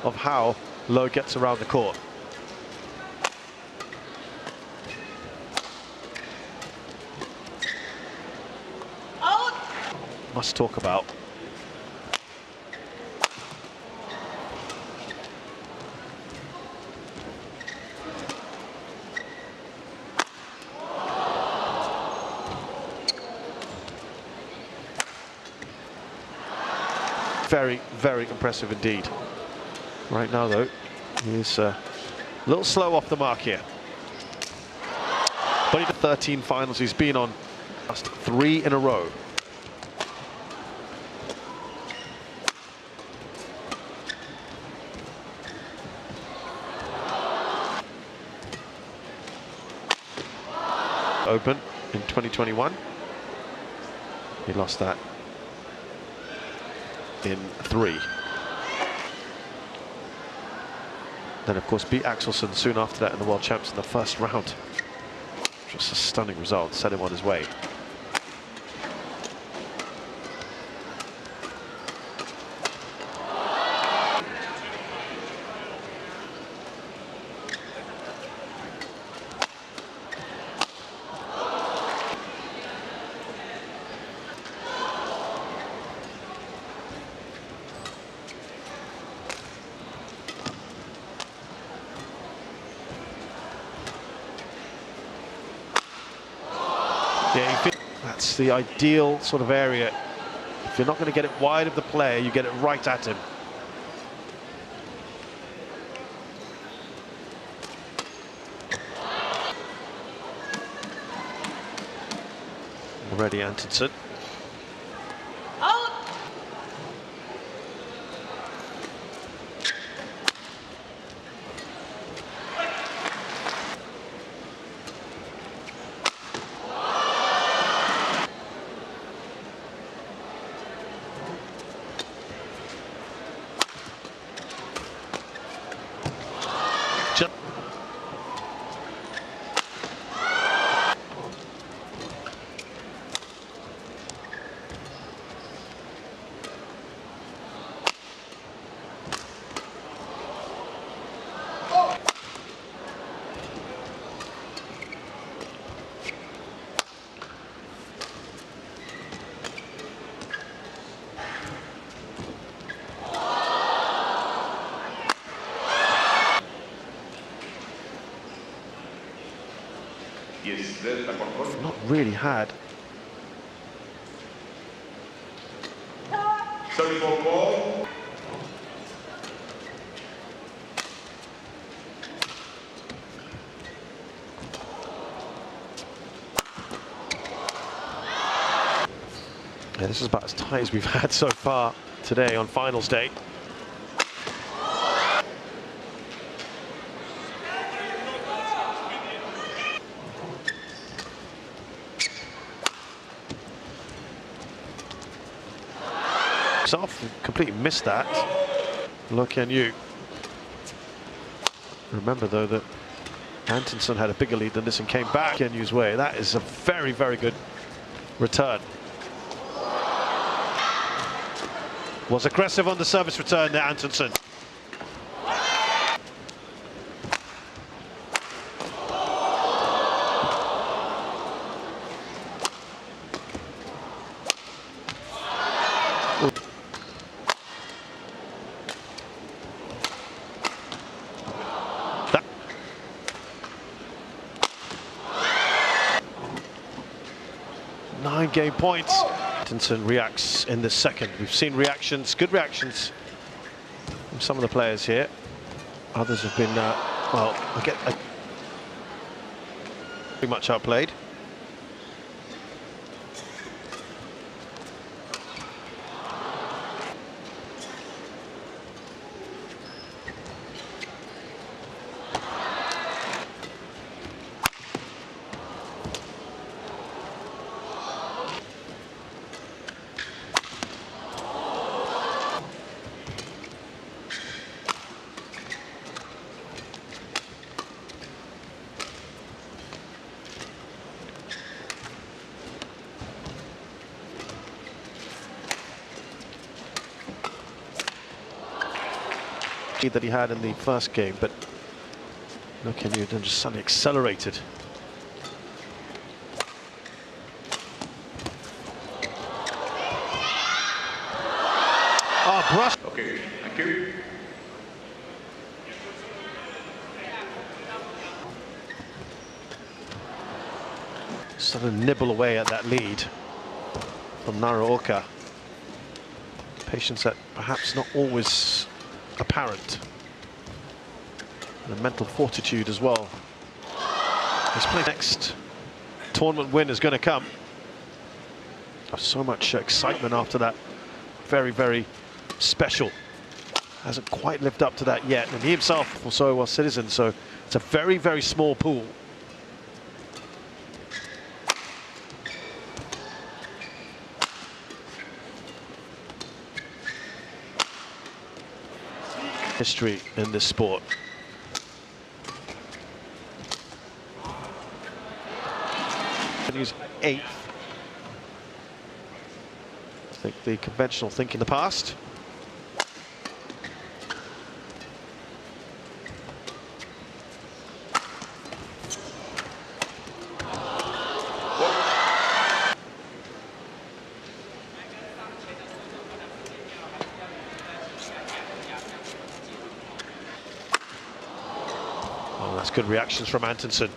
of how Loh gets around the court. Must talk about. Very, very impressive indeed. Right now, though, he's a little slow off the mark here. But in the 13 finals he's been on, just 3 in a row. Open in 2021. He lost that in 3. Then, of course, beat Axelsen soon after that in the World Champs in the first round. Just a stunning result, set him on his way. Yeah, that's the ideal sort of area. If you're not going to get it wide of the player, you get it right at him. Already Antonsen. Not really had. Yeah, this is about as tight as we've had so far today on finals day. Off, completely missed that. Look at you. Remember though that Antonsen had a bigger lead than this and came back Kean's way. That is a very, very good return. Was aggressive on the service return there, Antonsen. Game points. Antonsen reacts in this second. We've seen reactions, good reactions from some of the players here. Others have been, well, pretty much outplayed. that he had in the first game, but look at you, then just suddenly accelerated. Oh, brush. Okay, thank you. Sort of nibble away at that lead from Naraoka. Patience that perhaps not always apparent. And a mental fortitude as well. His next tournament win is going to come. So much excitement after that. Very, very special. Hasn't quite lived up to that yet. And he himself also was Citizen, so it's a very, very small pool. History in this sport. He's 8th. I think the conventional think in the past. Oh, that's good reactions from Antonsen.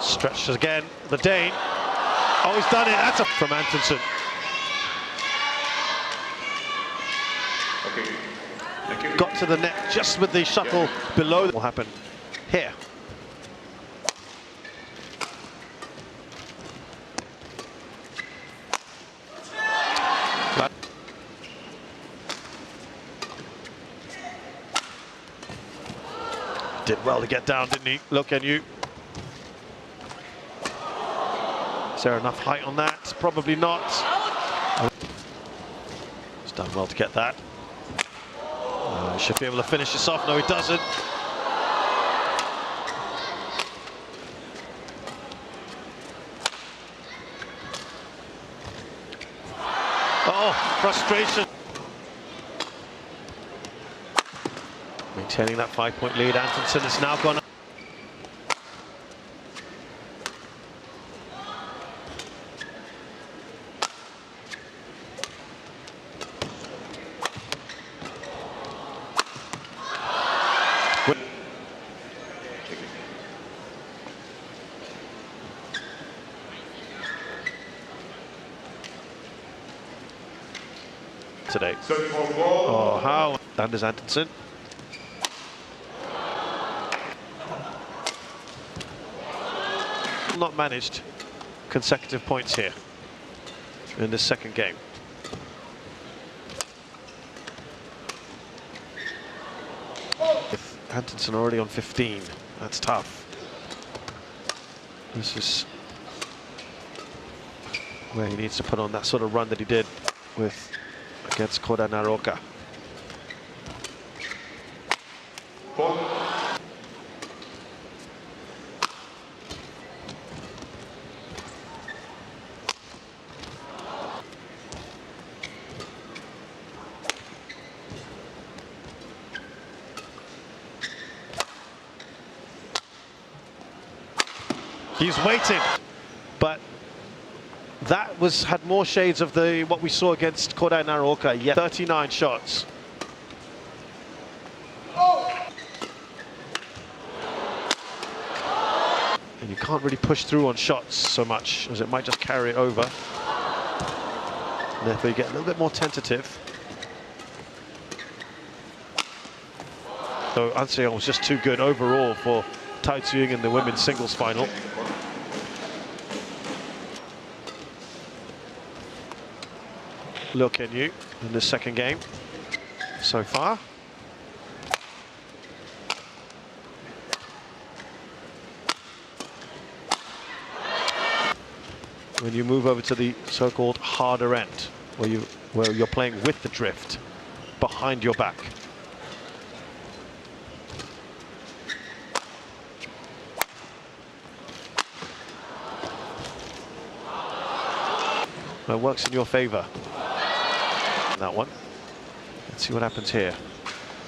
Stretches again, the Dane. Oh, he's done it. That's a from Antonsen. Okay. Thank you. Got to the net just with the shuttle below. Will happen here. Did well to get down, didn't he? Look at you. Is there enough height on that? Probably not. He's done well to get that. Should be able to finish this off. No, he doesn't. Oh, frustration. Maintaining that 5-point lead. Antonsen has now gone up. Today. Oh, how? Anders Antonsen. Not managed consecutive points here in this second game. With Antonsen already on 15, that's tough. This is where he needs to put on that sort of run that he did with against Koda Naraoka. He's waiting, but that had more shades of what we saw against Kodai Naraoka. Yeah, 39 shots. And you can't really push through on shots so much, as it might just carry it over. And therefore you get a little bit more tentative. So Anseong was just too good overall for Tai Tzu-Ying in the women's singles final. Look at you in this second game so far. When you move over to the so-called harder end, where you're playing with the drift behind your back. Well, it works in your favour. That one. Let's see what happens here.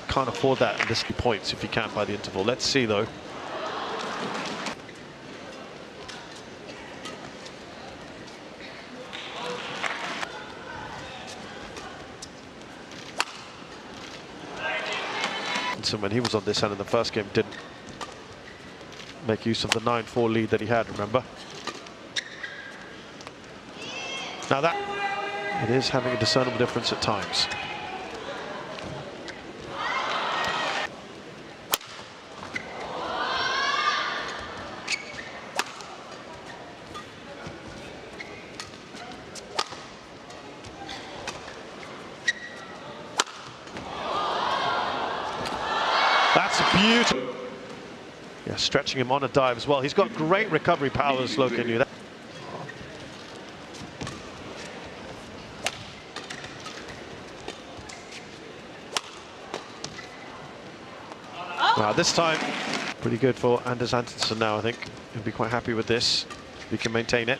Can't afford that in this points if you can by the interval. Let's see though. So when he was on this end in the first game, didn't make use of the 9-4 lead that he had, remember? Now that, it is having a discernible difference at times. That's beautiful. Yeah, stretching him on a dive as well. He's got great recovery powers, Kean. Wow, this time, pretty good for Anders Antonsen now, I think. He'll be quite happy with this, if he can maintain it.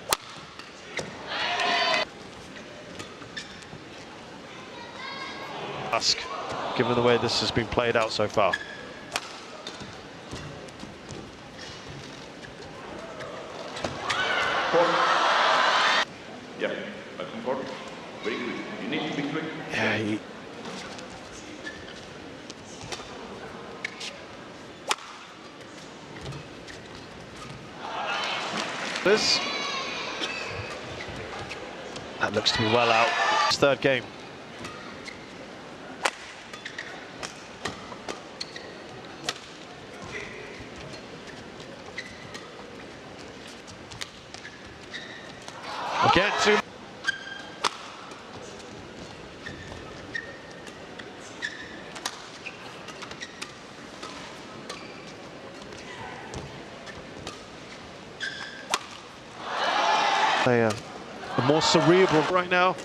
Ask, given the way this has been played out so far. Yeah, back and forth. Very quick. You need to be quick. Yeah, this. That looks to be well out. It's third game. Again, two. They more cerebral right now.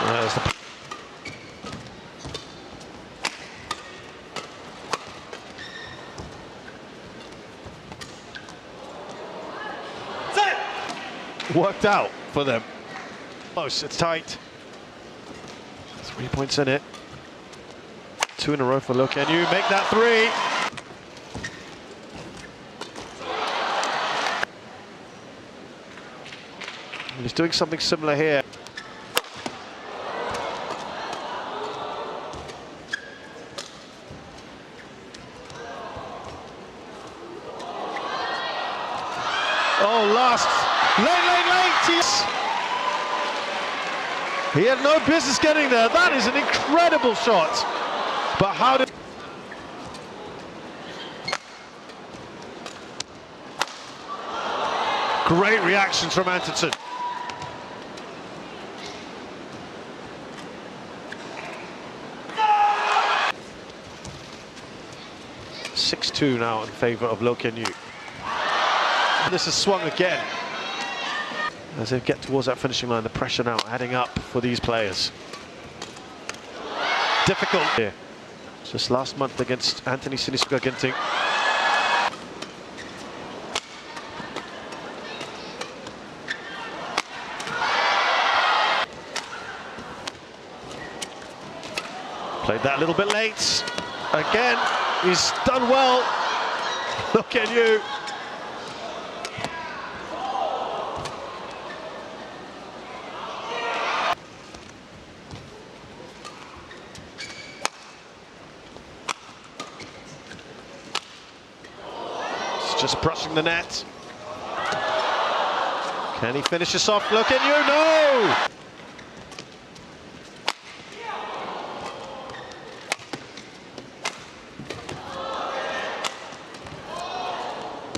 There's the worked out for them. Close, it's tight. 3 points in it. 2 in a row for Kean. You make that 3. And he's doing something similar here. Oh, last. Late. He had no business getting there. That is an incredible shot. But how did... Great reactions from ANTONSEN. (6-2) now in favour of Kean. This is swung again. As they get towards that finishing line, the pressure now adding up for these players. Difficult here. Just last month against Anthony Sinistra Ginting. Played that a little bit late. Again, he's done well. Look at you. Just brushing the net. Can he finish this off? Look at you, no!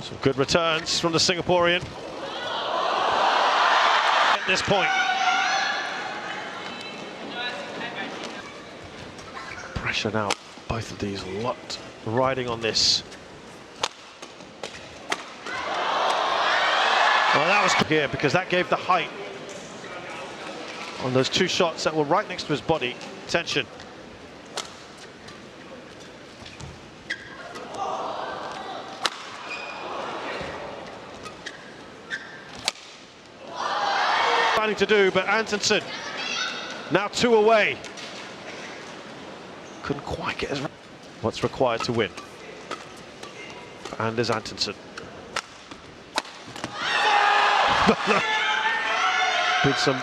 Some good returns from the Singaporean. At this point. Pressure now, both of these, a lot riding on this. Well, that was here because that gave the height on those 2 shots that were right next to his body. Tension. planning to do, but Antonsen now 2 away. Couldn't quite get his... What's required to win for Anders Antonsen. With some...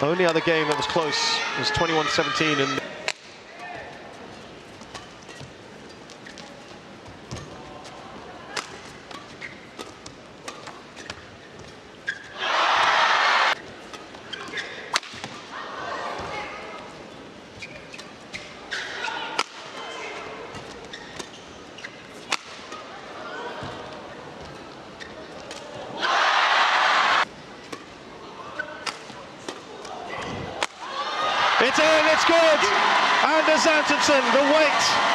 Only other game that was close was 21-17 and... It's in, it's good! Anders Antonsen, the weight